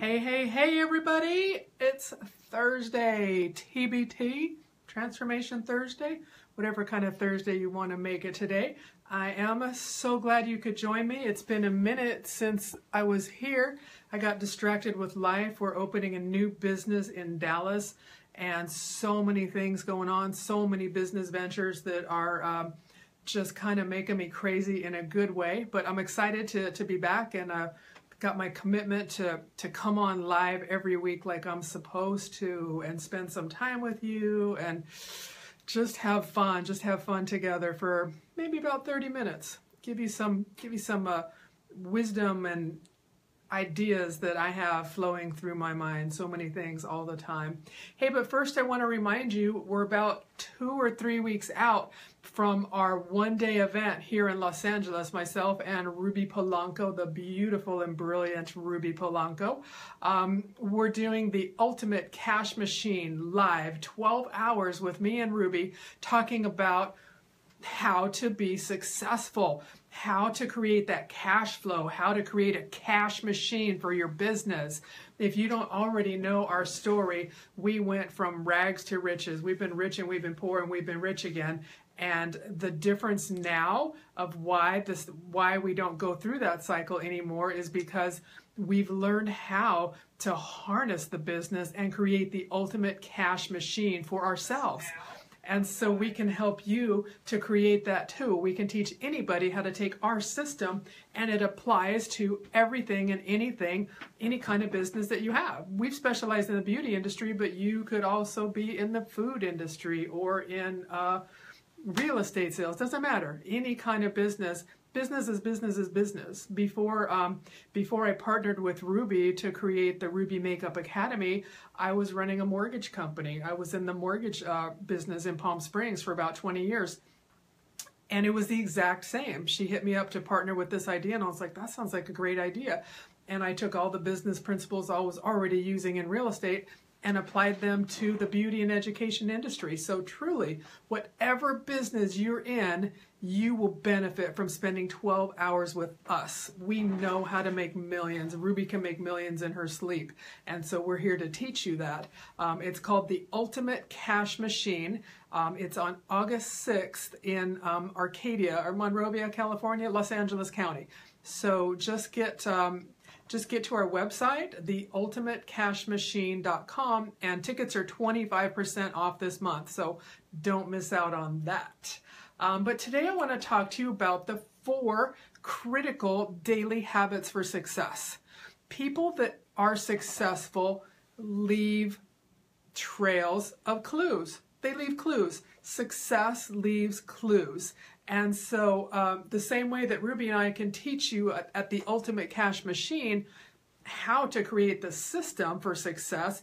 Hey everybody, it's Thursday, TBT, Transformation Thursday, whatever kind of Thursday you want to make it today. I am so glad you could join me. It's been a minute since I was here. I got distracted with life. We're opening a new business in Dallas and so many things going on, so many business ventures that are just kind of making me crazy in a good way. But I'm excited to be back, and got my commitment to come on live every week like I'm supposed to, and spend some time with you and just have fun together for maybe about 30 minutes. Give you some wisdom and ideas that I have flowing through my mind, so many things all the time. Hey, but first I want to remind you, we're about 2 or 3 weeks out from our one-day event here in Los Angeles, myself and Ruby Polanco, the beautiful and brilliant Ruby Polanco. We're doing the Ultimate Cash Machine live, 12 hours with me and Ruby, talking about how to be successful, how to create that cash flow, how to create a cash machine for your business. If you don't already know our story, we went from rags to riches. We've been rich and we've been poor and we've been rich again. And the difference now of why we don't go through that cycle anymore is because we've learned how to harness the business and create the ultimate cash machine for ourselves. And so we can help you to create that too. We can teach anybody how to take our system, and it applies to everything and anything, any kind of business that you have. We've specialized in the beauty industry, but you could also be in the food industry or in real estate sales. Doesn't matter. Any kind of business. Business is business. Before I partnered with Ruby to create the Ruby Makeup Academy, I was running a mortgage company. I was in the mortgage business in Palm Springs for about 20 years. And it was the exact same. She hit me up to partner with this idea, and I was like, that sounds like a great idea. And I took all the business principles I was already using in real estate and applied them to the beauty and education industry. So truly, whatever business you're in, you will benefit from spending 12 hours with us. We know how to make millions. Ruby can make millions in her sleep. And so we're here to teach you that. It's called the Ultimate Cash Machine. It's on August 6th in Arcadia, or Monrovia, California, Los Angeles County. So just get to our website, theultimatecashmachine.com, and tickets are 25% off this month, so don't miss out on that. But today I want to talk to you about the 4 critical daily habits for success. People that are successful leave trails of clues. They leave clues. Success leaves clues. And so the same way that Ruby and I can teach you at the Ultimate Cash Machine how to create the system for success,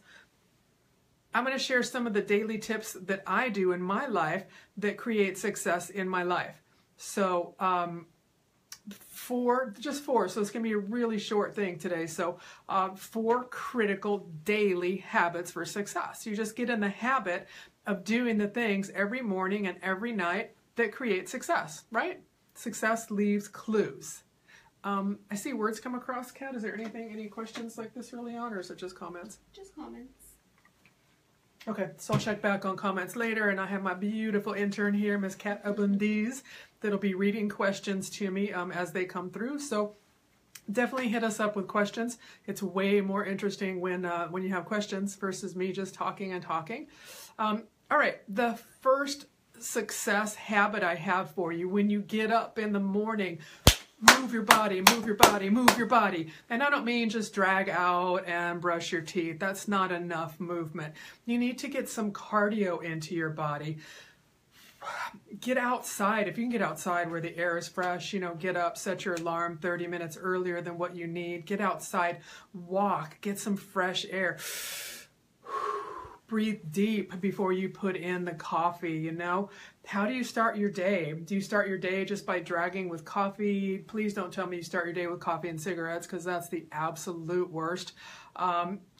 I'm going to share some of the daily tips that I do in my life that create success in my life. So just four. So it's going to be a really short thing today. So 4 critical daily habits for success. You just get in the habit of doing the things every morning and every night that create success, right? Success leaves clues. I see words come across, Kat. Is there any questions like this early on, or is it just comments? Just comments. Okay, so I'll check back on comments later, and I have my beautiful intern here, Miss Kat Abundiz, that'll be reading questions to me as they come through. So definitely hit us up with questions. It's way more interesting when you have questions versus me just talking and talking. All right, the first success habit I have for you: when you get up in the morning, move your body, move your body, move your body. And I don't mean just drag out and brush your teeth. That's not enough movement. You need to get some cardio into your body. Get outside. If you can get outside where the air is fresh, get up, set your alarm 30 minutes earlier than what you need. Get outside, walk, get some fresh air. Breathe deep before you put in the coffee, How do you start your day? Do you start your day just by dragging with coffee? Please don't tell me you start your day with coffee and cigarettes, because that's the absolute worst.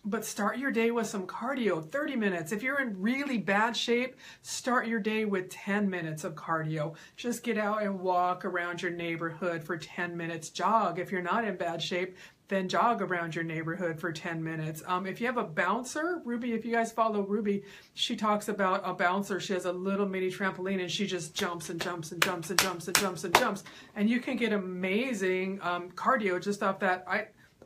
But start your day with some cardio, 30 minutes. If you're in really bad shape, start your day with 10 minutes of cardio. Just get out and walk around your neighborhood for 10 minutes. Jog if you're not in bad shape. then jog around your neighborhood for 10 minutes. If you have a bouncer, Ruby, if you guys follow Ruby, she talks about a bouncer. She has a little mini trampoline and she just jumps and jumps and jumps and jumps and jumps and jumps. And you can get amazing cardio just off that.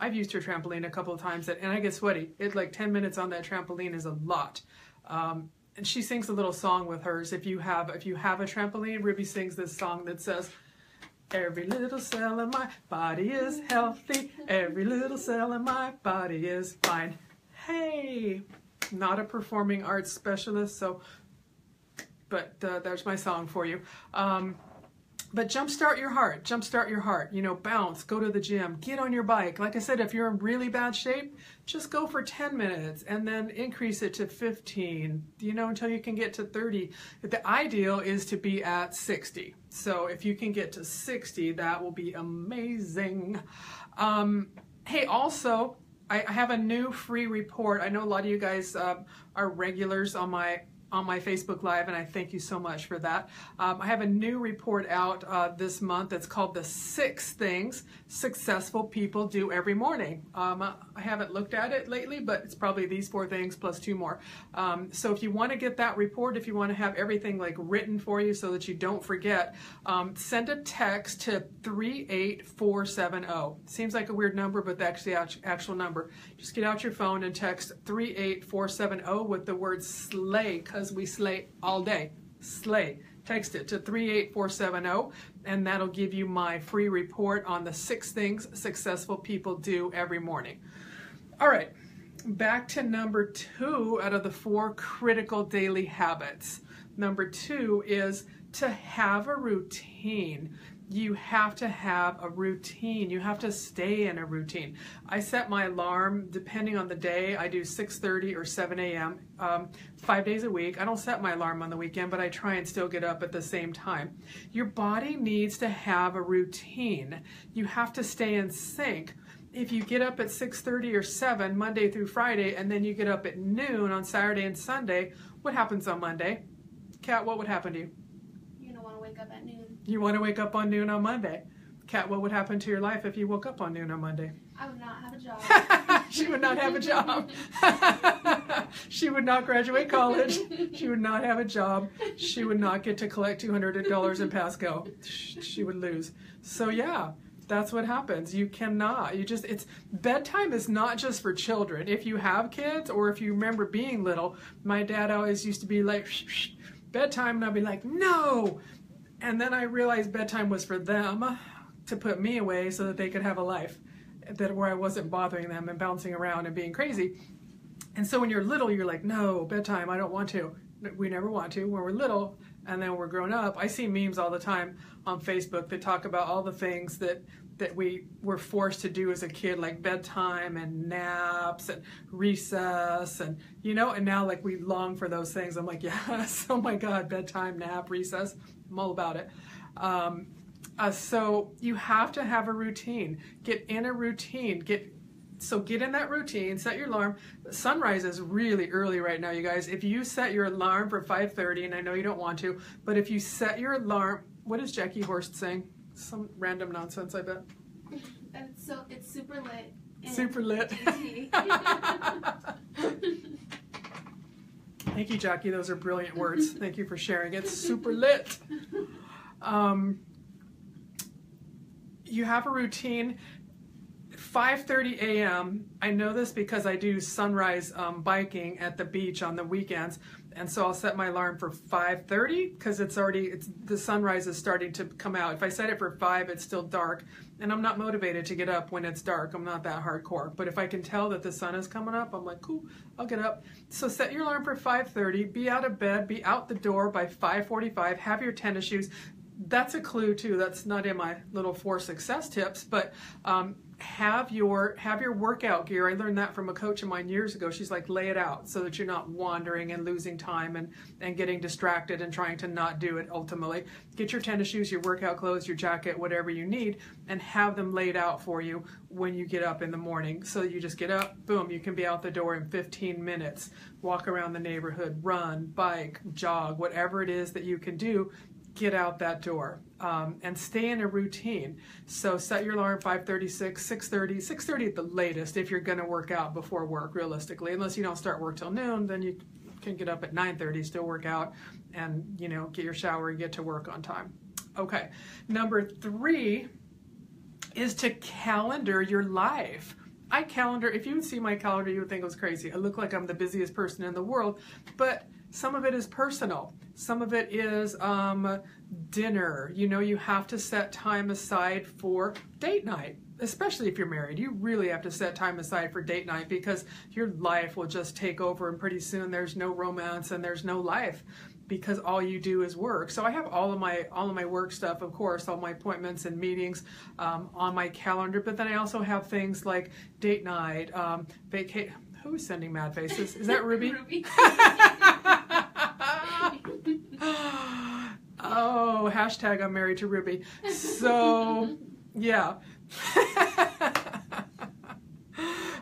I've used her trampoline a couple of times and I get sweaty. It's like 10 minutes on that trampoline is a lot. And she sings a little song with hers. If you have a trampoline, Ruby sings this song that says, every little cell in my body is healthy. Every little cell in my body is fine. Hey, not a performing arts specialist, but there's my song for you. But jumpstart your heart, jumpstart your heart. You know, bounce, go to the gym, get on your bike. Like I said, if you're in really bad shape, just go for 10 minutes and then increase it to 15, you know, until you can get to 30. The ideal is to be at 60. So if you can get to 60, that will be amazing. Hey, also, I have a new free report. I know a lot of you guys are regulars on my Facebook Live, and I thank you so much for that. I have a new report out this month. It's called The 6 Things Successful People Do Every Morning. I haven't looked at it lately, but it's probably these 4 things plus 2 more. So if you want to get that report, if you want to have everything like written for you so that you don't forget, send a text to 38470. Seems like a weird number, but that's the actual number. Just get out your phone and text 38470 with the word SLAY, because we slay all day. Slay. Text it to 38470 and that'll give you my free report on the 6 things successful people do every morning. All right, back to number 2 out of the 4 critical daily habits. Number 2 is to have a routine. You have to have a routine. You have to stay in a routine. I set my alarm, depending on the day, I do 6:30 or 7 a.m. 5 days a week. I don't set my alarm on the weekend, but I try and still get up at the same time. Your body needs to have a routine. You have to stay in sync. If you get up at 6:30 or 7 Monday through Friday, and then you get up at noon on Saturday and Sunday, what happens on Monday? Kat, what would happen to you? You're going to want to wake up at noon. You want to wake up on noon on Monday. Kat, what would happen to your life if you woke up on noon on Monday? I would not have a job. She would not have a job. She would not graduate college. She would not have a job. She would not get to collect $200 in Pasco. She would lose. So yeah, that's what happens. You cannot. It's bedtime is not just for children. If you have kids or if you remember being little, my dad always used to be like, bedtime, and I'd be like, no. And then I realized bedtime was for them to put me away so that they could have a life where I wasn't bothering them and bouncing around and being crazy. And so when you're little, you're like, no, bedtime, I don't want to. We never want to when we're little, and then we're grown up. I see memes all the time on Facebook that talk about all the things that we were forced to do as a kid, like bedtime and naps and recess, and you know, and now like we long for those things. I'm like, yes, oh my God, bedtime, nap, recess, I'm all about it. So you have to have a routine. Get in a routine. Get in that routine, set your alarm. Sunrise is really early right now, you guys. If you set your alarm for 5:30, and I know you don't want to, but if you set your alarm, what does Jackie Horst sing? Some random nonsense, I bet. It's super lit. Super lit. Thank you, Jackie. Those are brilliant words. Thank you for sharing. It's super lit. You have a routine. 5:30 a.m. I know this because I do sunrise biking at the beach on the weekends, and so I'll set my alarm for 5:30 because the sunrise is starting to come out. If I set it for 5, it's still dark, and I'm not motivated to get up when it's dark. I'm not that hardcore, but if I can tell that the sun is coming up, I'm like, cool, I'll get up. So set your alarm for 5:30. Be out of bed. Be out the door by 5:45. Have your tennis shoes. That's a clue too. That's not in my little 4 success tips, but have your workout gear. I learned that from a coach of mine years ago. She's like, lay it out so that you're not wandering and losing time and getting distracted and trying to not do it ultimately. Get your tennis shoes, your workout clothes, your jacket, whatever you need, and have them laid out for you when you get up in the morning. So you just get up, boom, you can be out the door in 15 minutes, walk around the neighborhood, run, bike, jog, whatever it is that you can do. get out that door and stay in a routine. So set your alarm 5:36, 6:30, 6:30 at the latest if you're going to work out before work, realistically. Unless you don't start work till noon, then you can get up at 9:30, still work out, and get your shower and get to work on time. Okay, number 3 is to calendar your life. I calendar, if you would see my calendar, you would think it was crazy. I look like I'm the busiest person in the world, but some of it is personal. Some of it is dinner. You have to set time aside for date night, especially if you're married. You really have to set time aside for date night because your life will just take over, and pretty soon there's no romance and there's no life, because all you do is work. So I have all of my work stuff, of course, all my appointments and meetings on my calendar. But then I also have things like date night, vacation. Who's sending mad faces? Is that Ruby? Ruby. Oh, hashtag I'm married to Ruby. So yeah.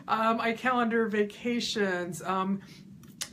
I calendar vacations.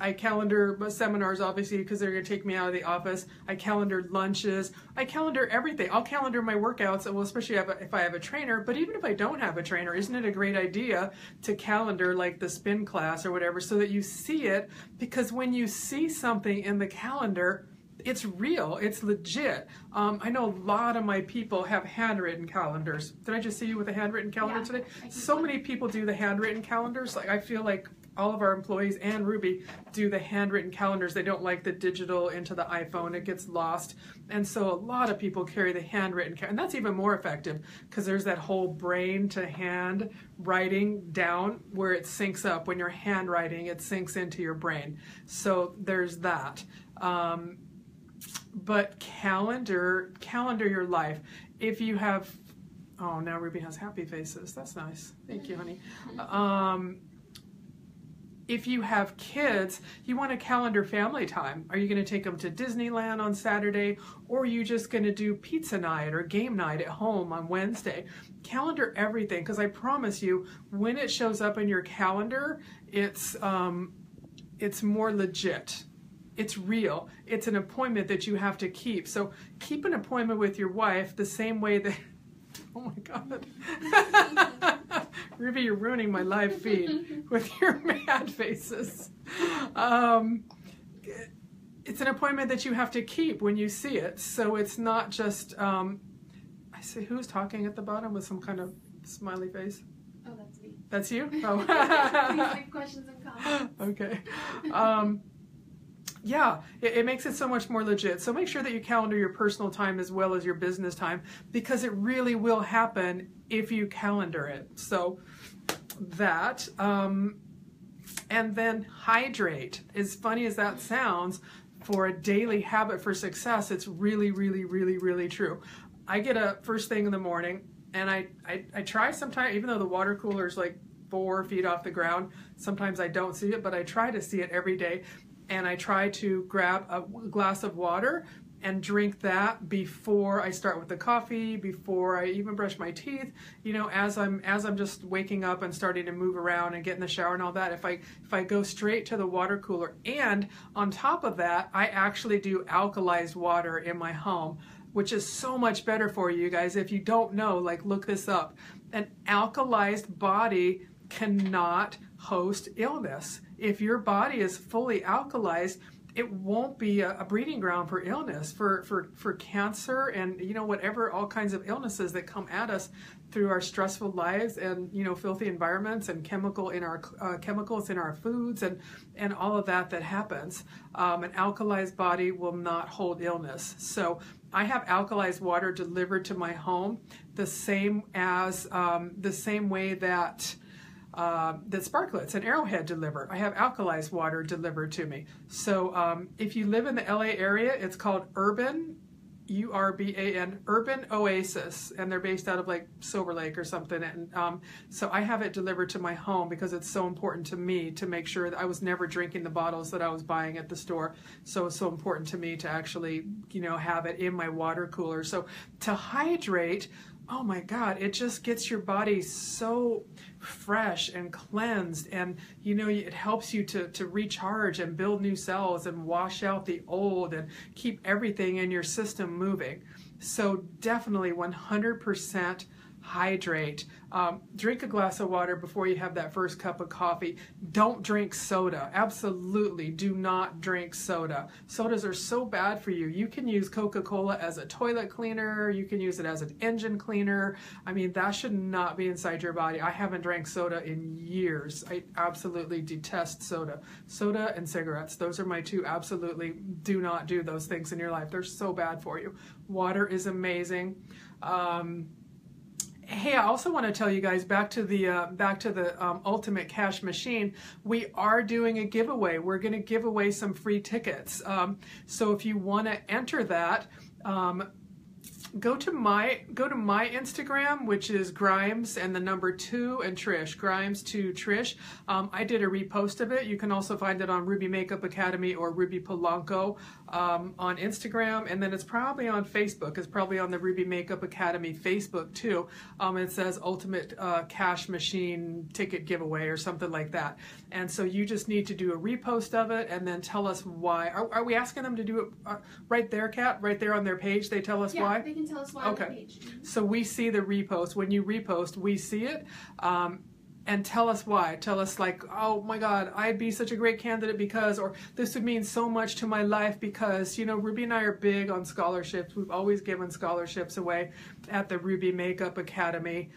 I calendar seminars, obviously, because they're going to take me out of the office. I calendar lunches. I calendar everything. I'll calendar my workouts, well, especially if I have a trainer. But even if I don't have a trainer, isn't it a great idea to calendar like the spin class or whatever, so that you see it? Because when you see something in the calendar, it's real, it's legit. I know a lot of my people have handwritten calendars. Did I just see you with a handwritten calendar today? So many people do the handwritten calendars. Like, I feel like all of our employees and Ruby do the handwritten calendars. They don't like the digital into the iPhone. It gets lost. And so a lot of people carry the handwritten calendar. And that's even more effective because there's that whole brain to hand writing down where it syncs up. When you're handwriting, it sinks into your brain. So there's that. But calendar your life. If you have, oh, now Ruby has happy faces. That's nice. Thank you, honey. If you have kids, you want to calendar family time. Are you going to take them to Disneyland on Saturday, or are you just going to do pizza night or game night at home on Wednesday? Calendar everything, because I promise you, when it shows up in your calendar, it's more legit. It's real. It's an appointment that you have to keep. So keep an appointment with your wife the same way that, oh my God. Ruby, you're ruining my live feed with your mad faces. It's an appointment that you have to keep when you see it. So it's not just, I see who's talking at the bottom with some kind of smiley face. Oh, that's me. That's you? Oh. Please leave questions and comments. Okay. Yeah, it makes it so much more legit. So make sure that you calendar your personal time as well as your business time, because it really will happen if you calendar it. So that, and then hydrate. As funny as that sounds, for a daily habit for success, it's really, really, really, really true. I get up first thing in the morning, and I try sometimes, even though the water cooler is like 4 feet off the ground, sometimes I don't see it, but I try to see it every day. And I try to grab a glass of water and drink that before I start with the coffee, before I even brush my teeth. As I'm just waking up and starting to move around and get in the shower and all that. If I go straight to the water cooler, and on top of that, I actually do alkalized water in my home, which is so much better for you guys. If you don't know, like, look this up. An alkalized body cannot host illness. If your body is fully alkalized, it won't be a breeding ground for illness, for cancer, and whatever, all kinds of illnesses that come at us through our stressful lives and filthy environments and chemicals in our foods and all of that happens. An alkalized body will not hold illness. So I have alkalized water delivered to my home the same way that that Sparklets and Arrowhead deliver. I have alkalized water delivered to me. So if you live in the LA area, it's called Urban, U-R-B-A-N, Urban Oasis, and they're based out of like Silver Lake or something. And so I have it delivered to my home because it's so important to me to make sure that I was never drinking the bottles that I was buying at the store. So it's so important to me to actually, have it in my water cooler. So to hydrate, oh my God, it just gets your body so fresh and cleansed, and you know, it helps you to recharge and build new cells and wash out the old and keep everything in your system moving. So definitely 100% hydrate. Drink a glass of water before you have that first cup of coffee. Don't drink soda. Absolutely do not drink soda. Sodas are so bad for you. You can use Coca-Cola as a toilet cleaner. You can use it as an engine cleaner. I mean, that should not be inside your body. I haven't drank soda in years. I absolutely detest soda. Soda and cigarettes. Those are my two. Absolutely do not do those things in your life. They're so bad for you. Water is amazing. Hey, I also want to tell you guys, back to the Ultimate Cash Machine, we are doing a giveaway. We're going to give away some free tickets. So if you want to enter that, go to my Instagram, which is Grimes and the number 2 and Trish, Grimes to Trish. I did a repost of it. You can also find it on Ruby Makeup Academy or Ruby Polanco on Instagram, and then it's probably on Facebook. It's probably on the Ruby Makeup Academy Facebook too. It says Ultimate Cash Machine Ticket Giveaway or something like that. And so you just need to do a repost of it and then tell us why. Are we asking them to do it right there, Kat? Right there on their page, they tell us why? They can tell us why on the page. So we see the repost. When you repost, we see it. And tell us why. Tell us like, oh my God, I'd be such a great candidate because, or this would mean so much to my life because, you know, Ruby and I are big on scholarships. We've always given scholarships away at the Ruby Makeup Academy.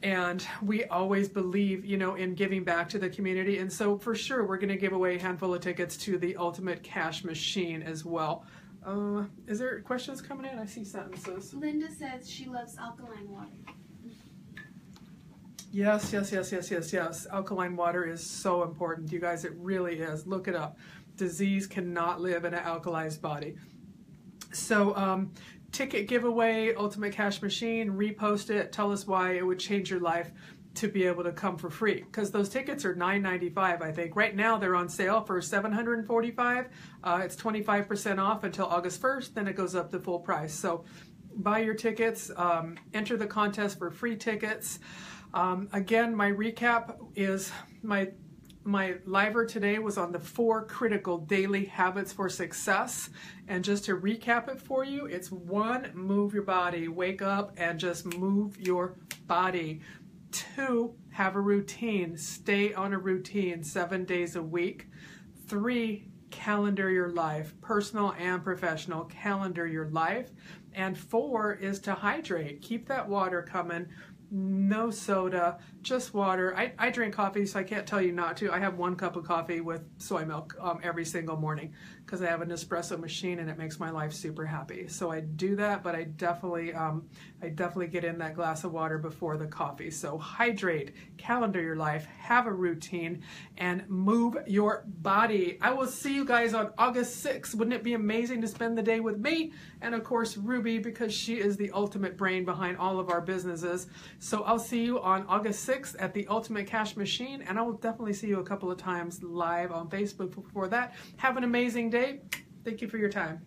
And we always believe, you know, in giving back to the community. And so for sure, we're going to give away a handful of tickets to the Ultimate Cash Machine as well. Is there questions coming in? I see sentences. Linda says she loves alkaline water. Yes. Alkaline water is so important. You guys, it really is. Look it up. Disease cannot live in an alkalized body. So, ticket giveaway, Ultimate Cash Machine, repost it. Tell us why it would change your life to be able to come for free. Because those tickets are $9.95, I think. Right now, they're on sale for $745. It's 25% off until August 1st. Then it goes up to full price. So, buy your tickets. Enter the contest for free tickets. Again, my recap is my liver today was on the 4 critical daily habits for success. And just to recap it for you, it's 1, move your body. Wake up and just move your body. 2, have a routine. Stay on a routine 7 days a week. 3, calendar your life. Personal and professional, calendar your life. And 4 is to hydrate. Keep that water coming. No soda, just water. I drink coffee, so I can't tell you not to. I have 1 cup of coffee with soy milk every single morning because I have an espresso machine and it makes my life super happy. So I do that, but I definitely get in that glass of water before the coffee. So hydrate, calendar your life, have a routine, and move your body. I will see you guys on August 6th. Wouldn't it be amazing to spend the day with me? And of course, Ruby, because she is the ultimate brain behind all of our businesses. So I'll see you on August 6th at the Ultimate Cash Machine, and I will definitely see you a couple of times live on Facebook before that. Have an amazing day. Thank you for your time.